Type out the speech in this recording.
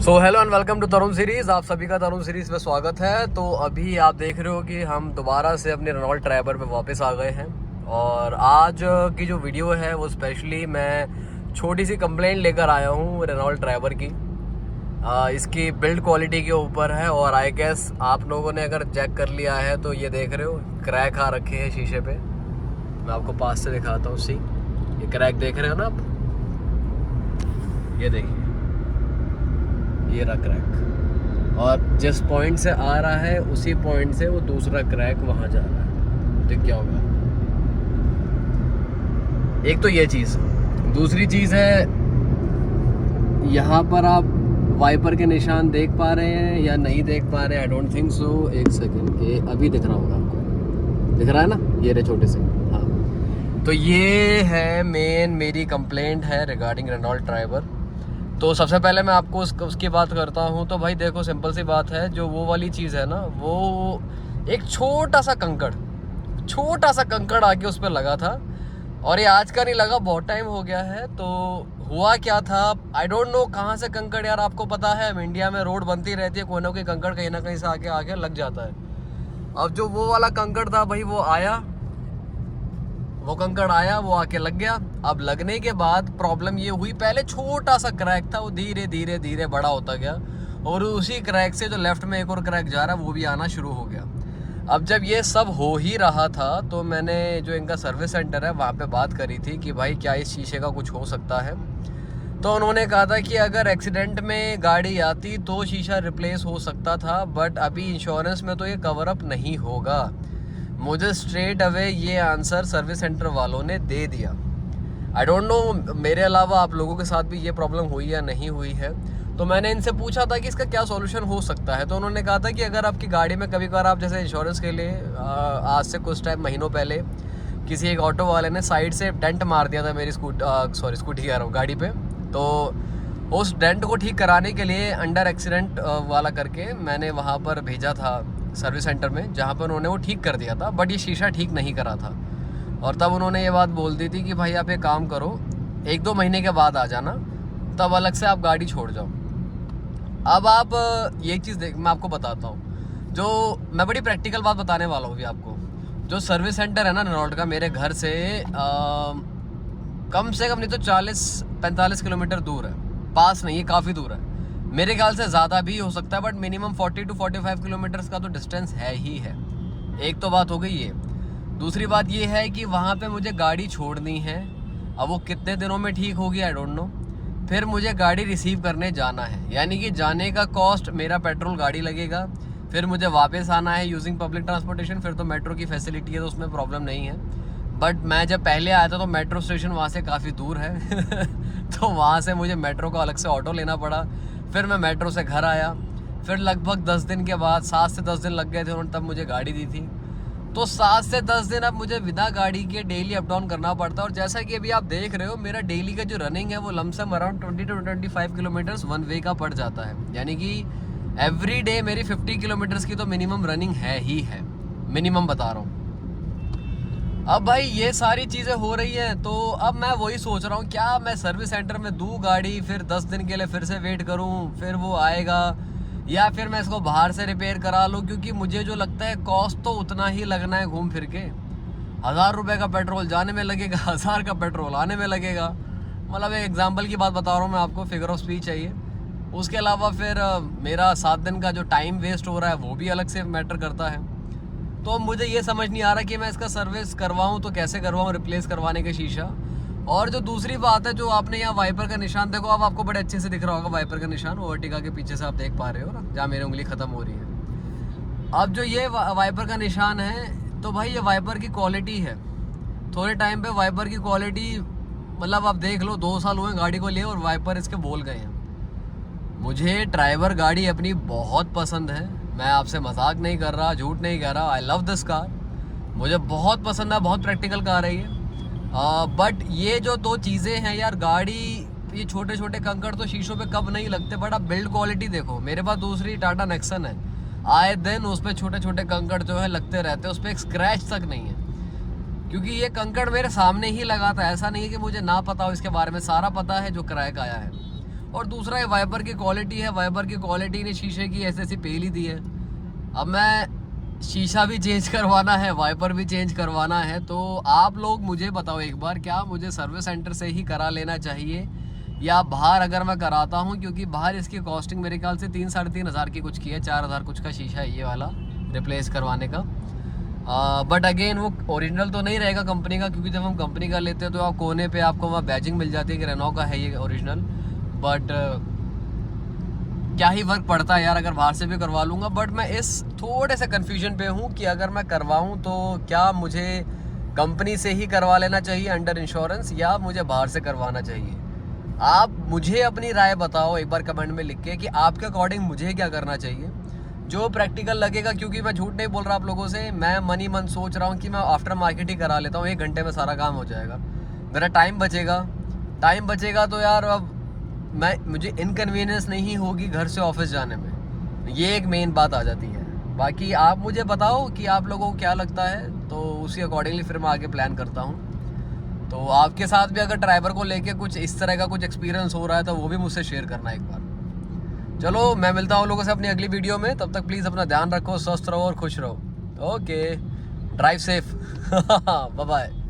So hello and welcome to Tarun series. आप सभी का तरुण सीरीज में स्वागत है। तो अभी आप देख रहे हो कि हम दोबारा से अपने रेनॉल्ट ट्राइबर पे वापस आ गए हैं और आज की जो वीडियो है वो स्पेशली मैं छोटी सी कंप्लेंट लेकर आया हूँ रेनॉल्ट ट्राइबर की। इसकी बिल्ड क्वालिटी के ऊपर है और आई गेस आप लोगों ने अगर चेक कर लिया है तो ये देख रहे हो क्रैक आ रखे हैं शीशे पे। मैं आपको पास से दिखाता हूँ। सी ये क्रैक देख रहे हो ना आप, ये देखिए ये रहा क्रैक, और जिस पॉइंट से आ रहा है उसी पॉइंट से वो दूसरा क्रैक वहां जा रहा है। तो क्या होगा, एक तो ये चीज़, दूसरी चीज़ है यहाँ पर आप वाइपर के निशान देख पा रहे हैं या नहीं देख पा रहे हैं, आई डोंट थिंक सो। एक सेकेंड, ये अभी दिख रहा होगा आपको, दिख रहा है ना, ये रहे छोटे से। हाँ, तो ये है मेरी कंप्लेंट है रिगार्डिंग रेनॉल्ट ट्राइबर। तो सबसे पहले मैं आपको उसकी बात करता हूँ। तो भाई देखो, सिंपल सी बात है, जो वो वाली चीज़ है ना, वो एक छोटा सा कंकड़ आके उस पर लगा था और ये आज का नहीं लगा, बहुत टाइम हो गया है। तो हुआ क्या था, आई डोंट नो कहाँ से कंकड़, यार आपको पता है इंडिया में रोड बनती रहती है, कोई ना कोई कंकड़ कहीं ना कहीं से आके लग जाता है। अब जो वो वाला कंकड़ था भाई, वो कंकड़ आया, वो आके लग गया। अब लगने के बाद प्रॉब्लम ये हुई, पहले छोटा सा क्रैक था, वो धीरे धीरे धीरे बड़ा होता गया और उसी क्रैक से जो लेफ्ट में एक और क्रैक जा रहा है वो भी आना शुरू हो गया। अब जब ये सब हो ही रहा था तो मैंने जो इनका सर्विस सेंटर है वहाँ पे बात करी थी कि भाई क्या इस शीशे का कुछ हो सकता है। तो उन्होंने कहा था कि अगर एक्सीडेंट में गाड़ी आती तो शीशा रिप्लेस हो सकता था, बट अभी इंश्योरेंस में तो ये कवर अप नहीं होगा। मुझे स्ट्रेट अवे ये आंसर सर्विस सेंटर वालों ने दे दिया। आई डोंट नो मेरे अलावा आप लोगों के साथ भी ये प्रॉब्लम हुई या नहीं हुई है। तो मैंने इनसे पूछा था कि इसका क्या सॉल्यूशन हो सकता है। तो उन्होंने कहा था कि अगर आपकी गाड़ी में कभी कभार आप जैसे इंश्योरेंस के लिए आज से कुछ टाइम महीनों पहले किसी एक ऑटो वाले ने साइड से डेंट मार दिया था मेरी स्कूटी कह रहा हूँ, गाड़ी पे। तो उस डेंट को ठीक कराने के लिए अंडर एक्सीडेंट वाला करके मैंने वहाँ पर भेजा था सर्विस सेंटर में, जहाँ पर उन्होंने वो ठीक कर दिया था, बट ये शीशा ठीक नहीं करा था। और तब उन्होंने ये बात बोल दी थी कि भाई आप एक काम करो, 1-2 महीने के बाद आ जाना, तब अलग से आप गाड़ी छोड़ जाओ। अब आप ये चीज़ देख, मैं आपको बताता हूँ, जो मैं बड़ी प्रैक्टिकल बात बताने वाला हूँ भी आपको। जो सर्विस सेंटर है ना रेनॉल्ट का, मेरे घर से कम से कम नहीं तो 40-45 किलोमीटर दूर है, पास नहीं है, काफ़ी दूर है। मेरे ख्याल से ज़्यादा भी हो सकता है, बट मिनिमम 40-45 किलोमीटर्स का तो डिस्टेंस है ही है। एक तो बात हो गई ये। दूसरी बात ये है कि वहाँ पे मुझे गाड़ी छोड़नी है। अब वो कितने दिनों में ठीक होगी आई डोंट नो। फिर मुझे गाड़ी रिसीव करने जाना है, यानी कि जाने का कॉस्ट मेरा पेट्रोल गाड़ी लगेगा, फिर मुझे वापस आना है यूजिंग पब्लिक ट्रांसपोर्टेशन। फिर तो मेट्रो की फैसिलिटी है तो उसमें प्रॉब्लम नहीं है, बट मैं जब पहले आया था तो मेट्रो स्टेशन वहाँ से काफ़ी दूर है तो वहाँ से मुझे मेट्रो का अलग से ऑटो लेना पड़ा। फिर मैं मेट्रो से घर आया, फिर लगभग 10 दिन के बाद, 7 से 10 दिन लग गए थे, उन्होंने तब मुझे गाड़ी दी थी। तो 7 से 10 दिन अब मुझे विदा गाड़ी के डेली अप डाउन करना पड़ता है। और जैसा कि अभी आप देख रहे हो, मेरा डेली का जो रनिंग है वो lump sum around 20-25 kilometres one way का पड़ जाता है, यानी कि एवरी डे मेरी 50 किलोमीटर्स की तो मिनिमम रनिंग है ही है, मिनिमम बता रहा हूँ। अब भाई ये सारी चीज़ें हो रही हैं, तो अब मैं वही सोच रहा हूँ, क्या मैं सर्विस सेंटर में दूँ गाड़ी, फिर 10 दिन के लिए फिर से वेट करूँ, फिर वो आएगा, या फिर मैं इसको बाहर से रिपेयर करा लूँ। क्योंकि मुझे जो लगता है कॉस्ट तो उतना ही लगना है घूम फिर के। 1000 रुपये का पेट्रोल जाने में लगेगा, 1000 का पेट्रोल आने में लगेगा। मतलब एक एग्जाम्पल की बात बता रहा हूँ मैं आपको, फिगर ऑफ स्पीच है ये। उसके अलावा फिर मेरा 7 दिन का जो टाइम वेस्ट हो रहा है वो भी अलग से मैटर करता है। तो मुझे ये समझ नहीं आ रहा कि मैं इसका सर्विस करवाऊँ तो कैसे करवाऊँ, रिप्लेस करवाने के शीशा। और जो दूसरी बात है, जो आपने यहाँ वाइपर का निशान देखो, अब आपको बड़े अच्छे से दिख रहा होगा वाइपर का निशान, ओवरटिका के पीछे से आप देख पा रहे हो ना, जहाँ मेरी उंगली ख़त्म हो रही है। अब जो ये वाइपर का निशान है, तो भाई ये वाइपर की क्वालिटी है। थोड़े टाइम पे वाइपर की क्वालिटी, मतलब आप देख लो, 2 साल हुए गाड़ी को लिए और वाइपर इसके बोल गए हैं। मुझे ड्राइवर गाड़ी अपनी बहुत पसंद है, मैं आपसे मजाक नहीं कर रहा, झूठ नहीं कह रहा। आई लव दिस कार, मुझे बहुत पसंद है, बहुत प्रैक्टिकल कार है ये। बट ये जो 2 चीज़ें हैं यार, गाड़ी, ये छोटे छोटे कंकड़ तो शीशों पे कब नहीं लगते, बट आप बिल्ड क्वालिटी देखो। मेरे पास दूसरी टाटा नेक्सन है, आए दिन उस पर छोटे छोटे कंकड़ जो है लगते रहते हैं, उस पर एक स्क्रैच तक नहीं है। क्योंकि ये कंकड़ मेरे सामने ही लगा था, ऐसा नहीं है कि मुझे ना पता हो इसके बारे में, सारा पता है जो क्रैक आया है। और दूसरा ये वाइपर की क्वालिटी है, वाइपर की क्वालिटी ने शीशे की ऐसी पेल ही दी है। अब मैं शीशा भी चेंज करवाना है, वाइपर भी चेंज करवाना है, तो आप लोग मुझे बताओ एक बार, क्या मुझे सर्विस सेंटर से ही करा लेना चाहिए या बाहर अगर मैं कराता हूँ, क्योंकि बाहर इसकी कॉस्टिंग मेरे ख्याल से 3-3.5 हज़ार की कुछ की है, 4,000 कुछ का शीशा है ये वाला रिप्लेस करवाने का। बट अगेन वो ओरिजिनल तो नहीं रहेगा कंपनी का, क्योंकि जब हम कंपनी का लेते हैं तो आप कोने पे आपको वहाँ बैजिंग मिल जाती है कि रेनो का है ये ओरिजिनल। बट क्या ही फ़र्क पड़ता है यार, अगर बाहर से भी करवा लूँगा। बट मैं इस थोड़े से कन्फ्यूजन पे हूँ कि अगर मैं करवाऊँ तो क्या मुझे कंपनी से ही करवा लेना चाहिए अंडर इंश्योरेंस, या मुझे बाहर से करवाना चाहिए। आप मुझे अपनी राय बताओ एक बार कमेंट में लिख के कि आपके अकॉर्डिंग मुझे क्या करना चाहिए, जो प्रैक्टिकल लगेगा। क्योंकि मैं झूठ नहीं बोल रहा आप लोगों से, मैं मन ही मन सोच रहा हूँ कि मैं आफ्टर मार्केट ही करा लेता हूँ, 1 घंटे में सारा काम हो जाएगा, मेरा टाइम बचेगा। तो यार अब मुझे इनकन्वीनियंस नहीं होगी घर से ऑफिस जाने में, ये एक मेन बात आ जाती है। बाकी आप मुझे बताओ कि आप लोगों को क्या लगता है, तो उसी अकॉर्डिंगली फिर मैं आगे प्लान करता हूँ। तो आपके साथ भी अगर ड्राइवर को लेके कुछ इस तरह का कुछ एक्सपीरियंस हो रहा है तो वो भी मुझसे शेयर करना एक बार। चलो मैं मिलता हूँ लोगों से अपनी अगली वीडियो में, तब तक प्लीज़ अपना ध्यान रखो, स्वस्थ रहो और खुश रहो। Okay, drive safe. Bye bye.